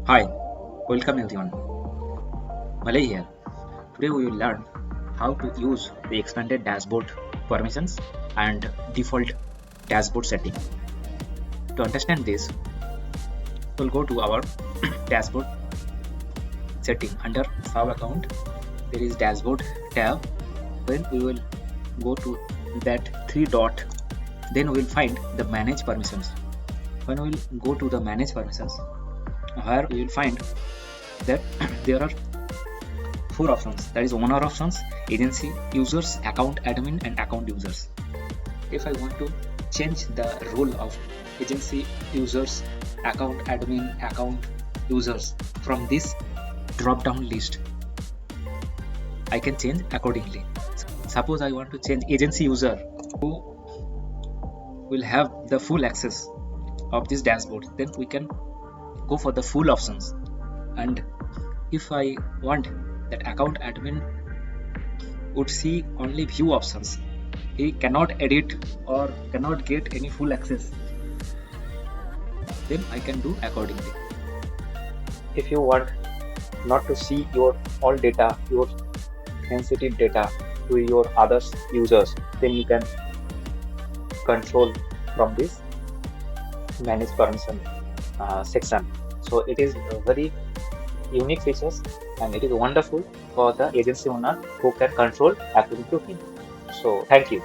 Hi, welcome everyone. Malay here. Today we will learn how to use the expanded dashboard permissions and default dashboard setting. To understand this, we'll go to our dashboard setting. Under sub account, there is dashboard tab. When we will go to that three dot, then we will find the manage permissions. When we will go to the manage permissions, here we will find that there are four options, that is owner options, agency users, account admin and account users. If I want to change the role of agency users, account admin, account users from this drop down list, I can change accordingly. Suppose I want to change agency user who will have the full access of this dashboard, then we can go for the full options. And if I want that account admin would see only view options, he cannot edit or cannot get any full access, then I can do accordingly. If you want not to see your all data, your sensitive data to your other users, then you can control from this manage permission section. So it is a very unique features and it is wonderful for the agency owner who can control according to him. So thank you.